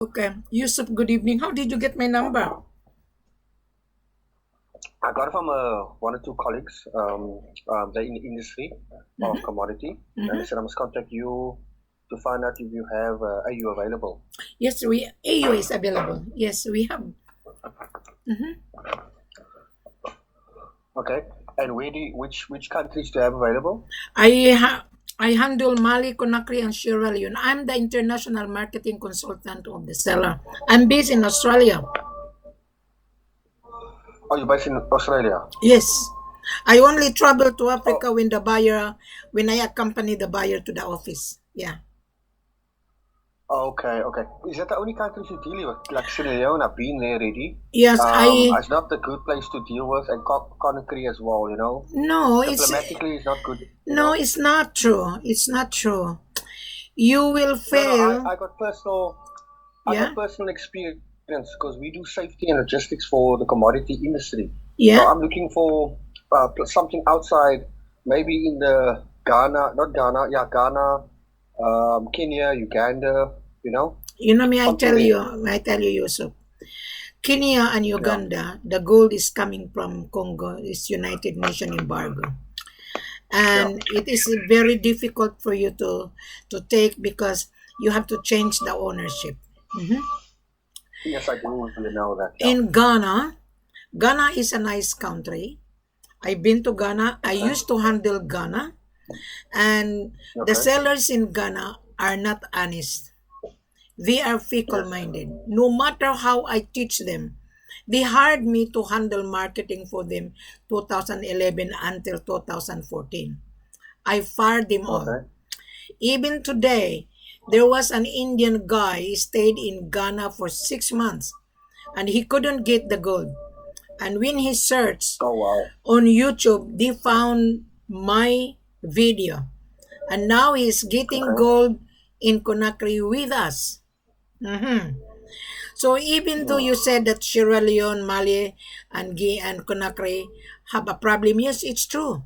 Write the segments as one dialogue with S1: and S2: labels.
S1: Okay. Yusuf, good evening. How did you get my number?
S2: I got it from one or two colleagues. They're in the industry of commodity, and they said I must contact you to find out if you have AU available.
S1: Yes, AU is available. Yes, we have.
S2: Okay, and which countries do you have available?
S1: I handle Mali, Conakry, and Sierra Leone. I'm the international marketing consultant of the seller. I'm based in Australia.
S2: Oh, you're based in Australia.
S1: Yes. I only travel to Africa when I accompany the buyer to the office. Yeah.
S2: Okay, okay. Is that the only countries you deal with? Like Sierra Leone, I've been there already.
S1: Yes,
S2: It's not a good place to deal with, and Conakry as well.
S1: no,
S2: Diplomatically, it's not good.
S1: no, it's not true. It's not true. You will
S2: No,
S1: fail.
S2: I got personal. I
S1: Yeah.
S2: got personal experience because we do safety and logistics for the commodity industry. So
S1: Yeah.
S2: I'm looking for something outside, maybe in the Ghana, Kenya, Uganda.
S1: You know me,
S2: Something there.
S1: I tell you, Yusuf. Kenya and Uganda, the gold is coming from Congo, is United Nation embargo. And it is very difficult for you to take because you have to change the ownership. Mhm.
S2: Yes, I do know that. Yeah.
S1: In Ghana is a nice country. I've been to Ghana. I used to handle Ghana, and the
S2: Okay.
S1: sellers in Ghana are not honest. They are fickle minded. No matter how I teach them, they hired me to handle marketing for them 2011 until 2014. I fired them all.
S2: Okay.
S1: Even today, there was an Indian guy he stayed in Ghana for 6 months and he couldn't get the gold. And when he searched
S2: Oh wow.
S1: on YouTube, they found my video. And now he's getting
S2: Okay.
S1: gold in Conakry with us. Mhm. So even though you said that Sierra Leone, Mali, and Guinea and Conakry have a problem, yes, it's true.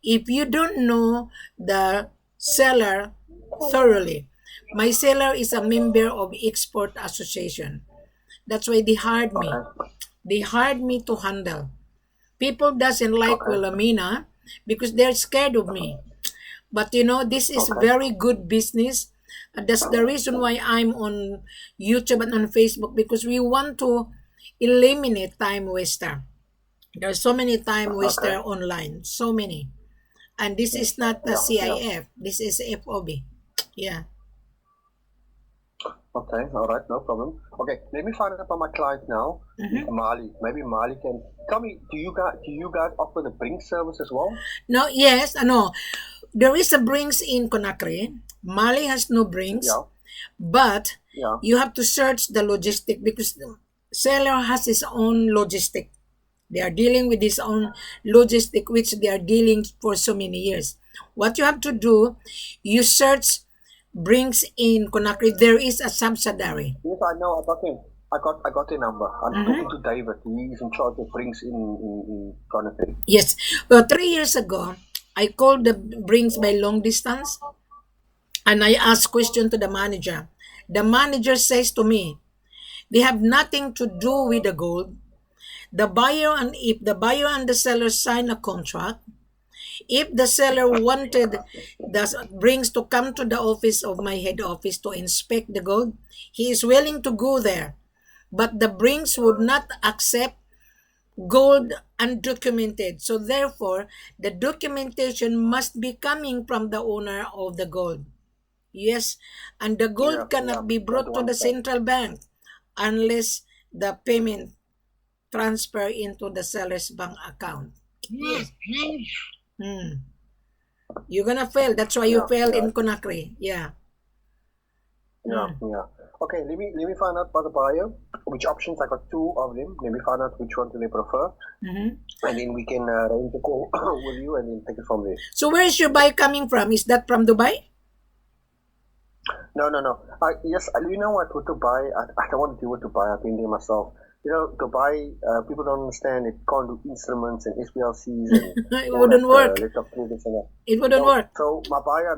S1: If you don't know the seller thoroughly, my seller is a member of Export Association. That's why they hired me.
S2: Okay.
S1: They hired me to handle. People doesn't like
S2: Okay.
S1: Wilhelmina because they're scared of me. But this is
S2: Okay.
S1: very good business. That's the reason why I'm on YouTube and on Facebook because we want to eliminate time waster. There's so many time waster
S2: Okay.
S1: online, so many. And this is not the
S2: Yeah.
S1: CIF. This is F.O.B. Yeah.
S2: Okay, all right, no problem. Okay, let me find out about my client now. Mali. Maybe Mali can tell me. Do you guys offer the bring service as well?
S1: No, yes, no. There is a brings in Conakry. Mali has no brings,
S2: Yeah,
S1: but
S2: yeah.
S1: you have to search the logistic because the seller has his own logistic. They are dealing with his own logistic, which they are dealing for so many years. What you have to do, you search brings in Conakry. There is a subsidiary.
S2: Yes, I know. I got the number. I'm talking to David. He's in charge of brings in Conakry.
S1: Yes. Well, 3 years ago, I called the brings by long distance and I asked question to the manager. The manager says to me, they have nothing to do with the gold. The buyer and if the buyer and the seller sign a contract, if the seller wanted the brings to come to the office of my head office to inspect the gold, he is willing to go there. But the brings would not accept gold undocumented. So therefore, the documentation must be coming from the owner of the gold. Yes, and the gold cannot be
S2: I
S1: brought
S2: do
S1: to the
S2: understand.
S1: central bank unless the payment transfer into the seller's bank account. Yes. Hmm. You're gonna fail. That's why you
S2: Yeah,
S1: failed
S2: yeah,
S1: in Conakry. Yeah.
S2: yeah,
S1: Hmm.
S2: yeah. Okay, let me find out about the buyer. Which options? I got two of them. Let me find out which one do they prefer,
S1: Mhm.
S2: and then we can arrange a call with you, and then take it from there.
S1: So where is your buy coming from? Is that from Dubai?
S2: No, no, no. Yes, you know what? With Dubai, I don't want to deal with Dubai. I've been there myself. Dubai, people don't understand it can't do instruments and SPLCs and
S1: It
S2: all that
S1: wouldn't work.
S2: laptop traders and that.
S1: It wouldn't work.
S2: So my buyer,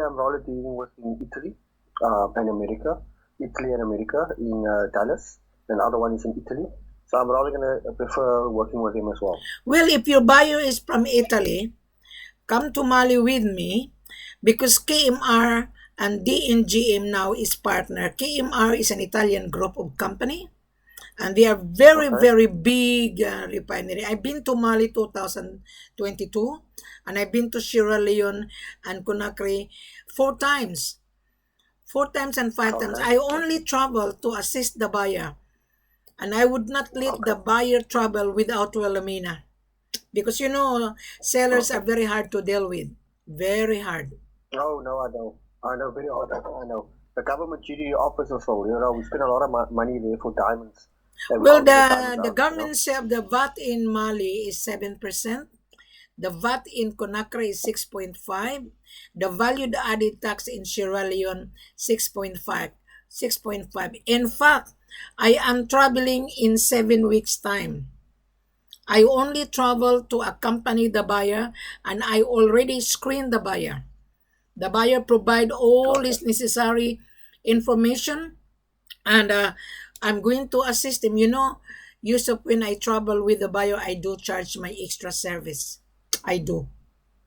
S2: I'm rather dealing with in Italy and America. Italy and America in Dallas, and the other one is in Italy. So I'm rather going to prefer working with him as well.
S1: Well, if your buyer is from Italy, come to Mali with me because KMR and DNGM now is partner. KMR is an Italian group of company and they are very,
S2: Okay.
S1: very big refinery. I've been to Mali 2022 and I've been to Sierra Leone and Conakry 4 times. 4 times and 5 times.
S2: Okay.
S1: I only travel to assist the buyer and I would not let the buyer travel without Wilhelmina. Because sellers are
S2: Okay.
S1: very hard to deal with. Very hard.
S2: Oh no, I know. I know very hard. I know. The government GD offers us all. We spend a lot of money there for diamonds. And we
S1: Well,
S2: can't get the
S1: the
S2: diamonds
S1: the
S2: out.
S1: government said the VAT in Mali is 7%. The VAT in Conakry is 6.5. The value added tax in Sierra Leone 6.5. 6.5. In fact, I am traveling in 7 weeks time. I only travel to accompany the buyer and I already screen the buyer. The buyer provide all
S2: Okay.
S1: his necessary information and I'm going to assist him. Yusuf, when I travel with the buyer, I do charge my extra service. I do.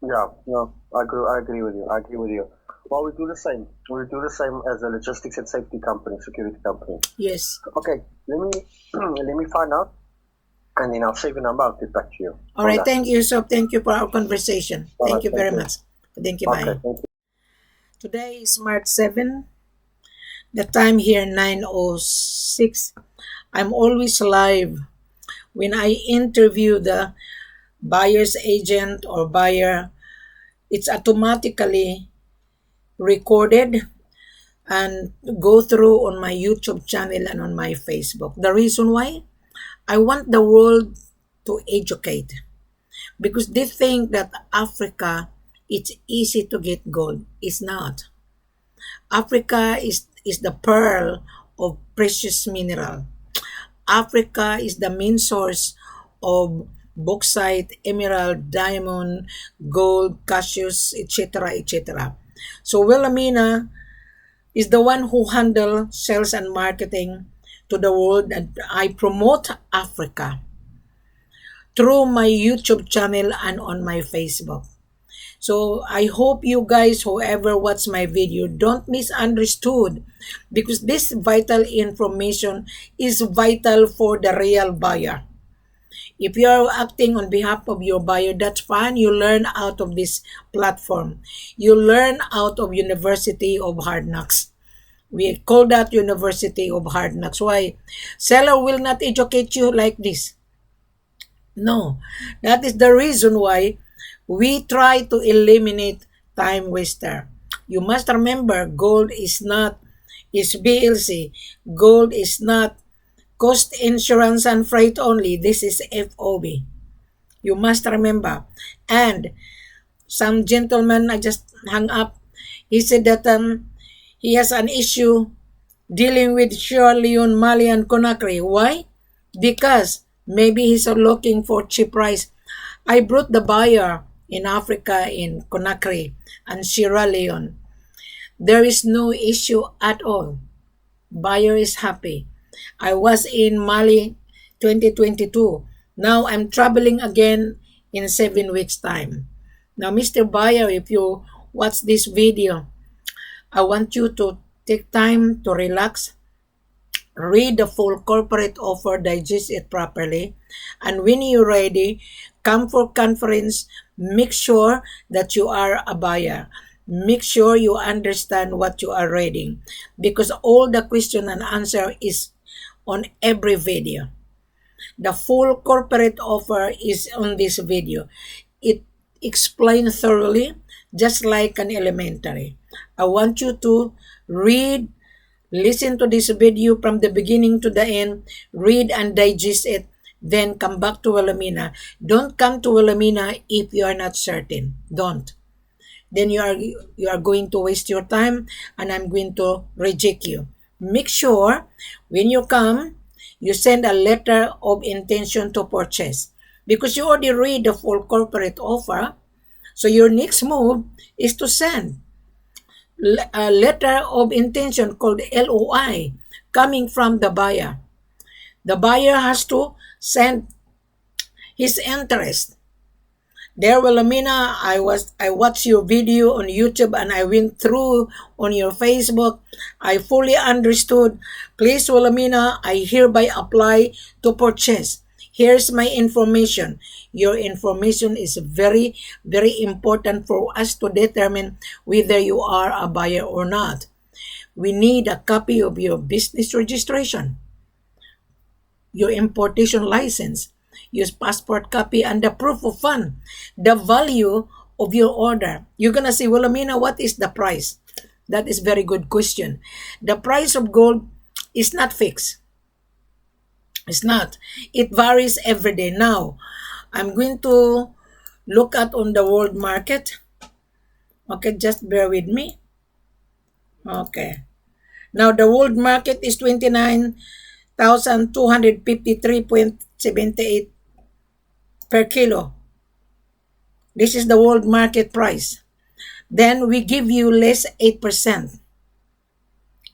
S2: Yeah, no, I agree with you. I agree with you. Well, we do the same. We do the same as a logistics and safety company, security company.
S1: Yes.
S2: Okay, let me let me find out, and then I'll save your number. I'll get back to you.
S1: All right. Thank you, Yusuf. Thank you for our conversation.
S2: All right,
S1: Thank you
S2: thank
S1: very
S2: you.
S1: much. Thank you.
S2: Okay,
S1: Bye.
S2: thank you.
S1: Today is March 7. The time here 9:06. I'm always live when I interview the buyer's agent or buyer. It's automatically recorded and go through on my YouTube channel and on my Facebook. The reason why? I want the world to educate because they think that Africa it's easy to get gold. It's not. Africa is the pearl of precious mineral. Africa is the main source of bauxite, emerald, diamond, gold, cashews, etc., etc. So Wilhelmina is the one who handle sales and marketing to the world and I promote Africa through my YouTube channel and on my Facebook. So I hope you guys, whoever watch my video, don't misunderstood because this vital information is vital for the real buyer. If you are acting on behalf of your buyer, that's fine. You learn out of this platform. You learn out of University of Hard Knocks. We call that University of Hard Knocks. Why? Seller will not educate you like this. No. That is the reason why we try to eliminate time waster. You must remember gold is BLC. Gold is not cost insurance and freight only. This is F.O.B. You must remember. And some gentleman I just hung up, he said that he has an issue dealing with Sierra Leone, Mali, and Conakry. Why? Because maybe he's looking for cheap price. I brought the buyer in Africa, in Conakry, and Sierra Leone. There is no issue at all. Buyer is happy. I was in Mali 2022. Now I'm traveling again in 7 weeks time. Now, Mr. Buyer, if you watch this video, I want you to take time to relax, read the full corporate offer, digest it properly, and when you're ready, come for conference, make sure that you are a buyer. Make sure you understand what you are reading because all the question and answer is on every video. The full corporate offer is on this video. It explains thoroughly, just like an elementary. I want you to read, listen to this video from the beginning to the end, read and digest it, then come back to Wilhelmina. Don't come to Wilhelmina if you are not certain. Don't. Then you are going to waste your time and I'm going to reject you. Make sure when you come, you send a letter of intention to purchase because you already read the full corporate offer. So your next move is to send. letter of intention called LOI coming from the buyer. The buyer has to send his interest. There, Wilhelmina, I watched your video on YouTube and I went through on your Facebook. I fully understood. Please, Wilhelmina, I hereby apply to purchase. Here's my information. Your information is very, very important for us to determine whether you are a buyer or not. We need a copy of your business registration, your importation license, use passport copy, and the proof of fund, the value of your order. You're gonna say, well, Amina, what is the price? That is very good question. The price of gold is not fixed. It's not. It varies every day. Now, I'm going to look at on the world market. Okay, just bear with me. Okay. Now, the world market is 29,253.78 per kilo. This is the world market price. Then we give you less 8%,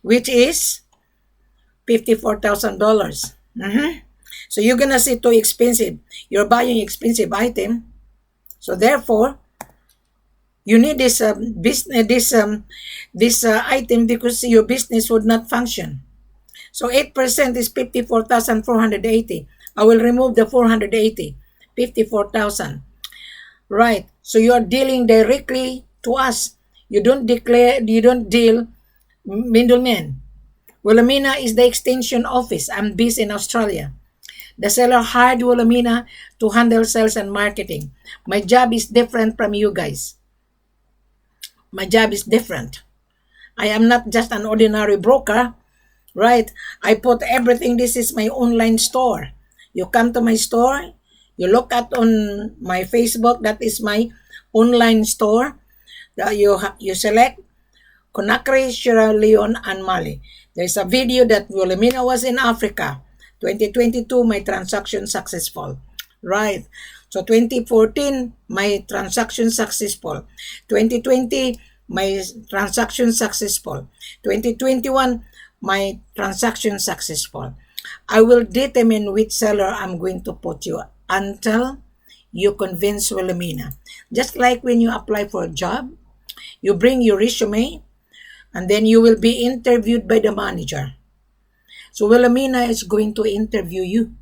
S1: which is $54,000. So you're gonna say too expensive. You're buying expensive item. So therefore, you need this item because your business would not function. So 8% is 54,480. I will remove the 480, 54,000. Right. So you are dealing directly to us. You don't deal middlemen. Wilhelmina is the extension office. I'm based in Australia. The seller hired Wilhelmina to handle sales and marketing. My job is different from you guys. My job is different. I am not just an ordinary broker, right? I put everything. This is my online store. You come to my store, you look at on my Facebook, that is my online store. You select Conakry, Sierra Leone, and Mali. There's a video that Wilhelmina was in Africa. 2022, my transaction successful. Right. So 2014, my transaction successful. 2020, my transaction successful. 2021, my transaction successful. I will determine which seller I'm going to put you until you convince Wilhelmina. Just like when you apply for a job, you bring your resume and then you will be interviewed by the manager. So Wilhelmina is going to interview you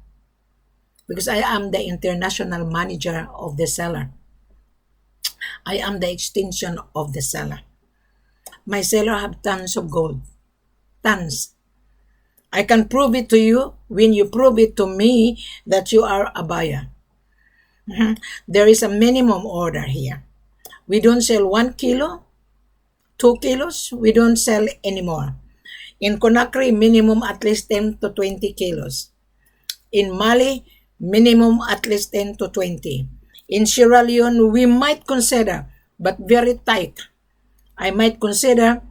S1: because I am the international manager of the seller. I am the extension of the seller. My seller have tons of gold. Tons. I can prove it to you when you prove it to me that you are a buyer. There is a minimum order here. We don't sell 1 kilo, 2 kilos. We don't sell anymore. In Conakry, minimum at least 10 to 20 kilos. In Mali, minimum at least 10 to 20. In Sierra Leone, we might consider, but very tight. I might consider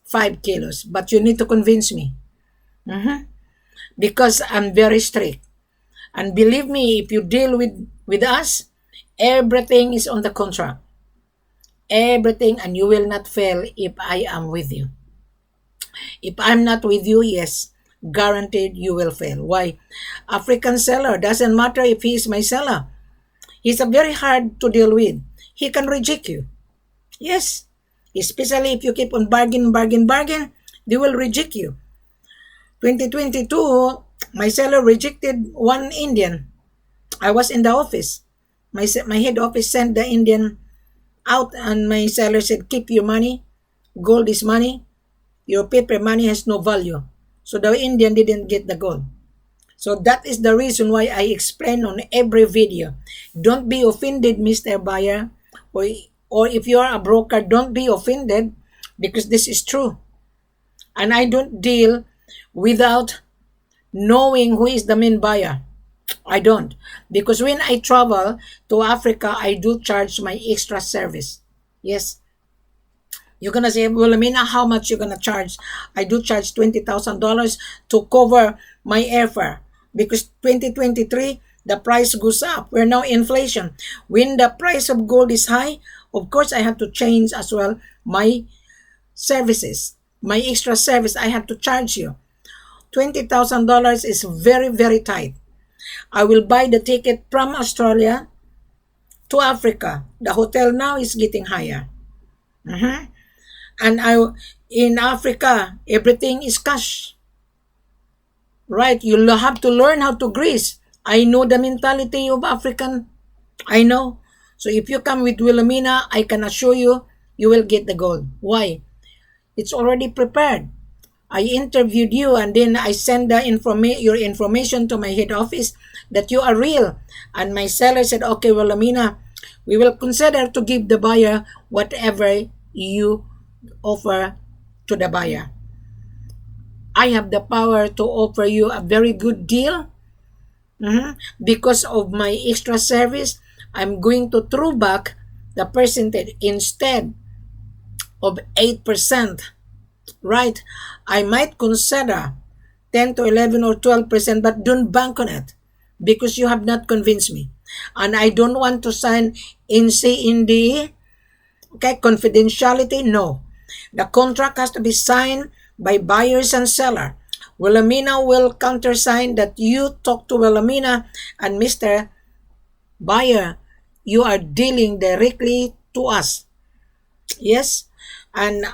S1: 5 kilos, but you need to convince me. Because I'm very strict. And believe me, if you deal with us, everything is on the contract. Everything, and you will not fail if I am with you. If I'm not with you, yes, guaranteed you will fail. Why? African seller, doesn't matter if he is my seller. He's a very hard to deal with. He can reject you. Yes. Especially if you keep on bargain, they will reject you. 2022, my seller rejected one Indian. I was in the office. My head office sent the Indian out and my seller said, keep your money. Gold is money. Your paper money has no value. So the Indian didn't get the gold. So that is the reason why I explain on every video. Don't be offended, Mr. Buyer. Or if you are a broker, don't be offended because this is true. And I don't deal without knowing who is the main buyer. I don't. Because when I travel to Africa, I do charge my extra service. Yes. You're going to say, well, Amina, how much you're going to charge? I do charge $20,000 to cover my airfare. Because 2023, the price goes up. We're now inflation. When the price of gold is high, of course, I have to change as well my services, my extra service, I have to charge you. $20,000 is very, very tight. I will buy the ticket from Australia to Africa. The hotel now is getting higher. Mhm. And in Africa, everything is cash. Right? You'll have to learn how to grease. I know the mentality of African. I know. So if you come with Wilhelmina, I can assure you, you will get the gold. Why? It's already prepared. I interviewed you and then I send your information to my head office that you are real. And my seller said, okay, Wilhelmina, we will consider to give the buyer whatever you offer to the buyer. I have the power to offer you a very good deal. Because of my extra service, I'm going to throw back the percentage instead of 8%. Right? I might consider 10 to 11 or 12%, but don't bank on it because you have not convinced me. And I don't want to sign NCND. Okay, confidentiality, no. The contract has to be signed by buyers and seller. Wilhelmina will countersign that you talk to Wilhelmina and Mr. Buyer, you are dealing directly to us. Yes, and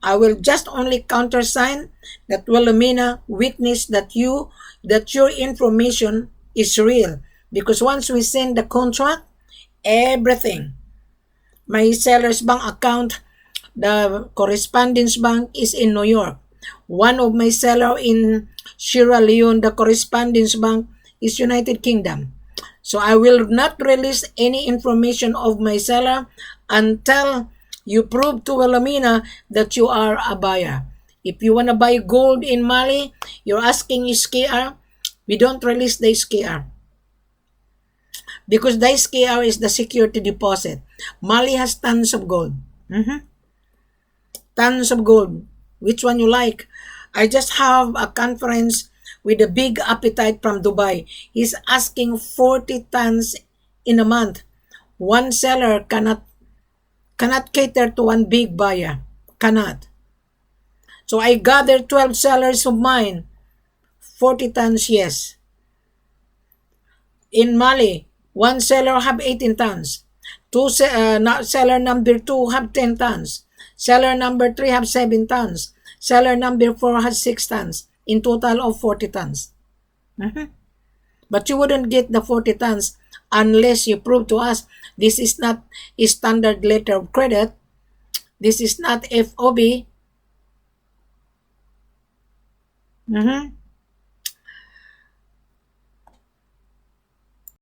S1: I will just only countersign that Wilhelmina witness that your information is real. Because once we send the contract, everything, my seller's bank account, the correspondence bank is in New York. One of my seller in Sierra Leone, the correspondence bank is United Kingdom. So I will not release any information of my seller until you prove to Wilhelmina that you are a buyer. If you want to buy gold in Mali, you're asking SKR, we don't release the SKR. Because the SKR is the security deposit. Mali has tons of gold. Tons of gold. Which one you like? I just have a conference with a big appetite from Dubai. He's asking 40 tons in a month. One seller cannot cater to one big buyer. Cannot. So I gathered 12 sellers of mine. 40 tons, yes. In Mali, one seller have 18 tons. Seller number 2 have 10 tons. Seller number 3 have 7 tons. Seller number 4 has 6 tons. In total of 40 tons. But you wouldn't get the 40 tons unless you prove to us this is not a standard letter of credit. This is not F.O.B.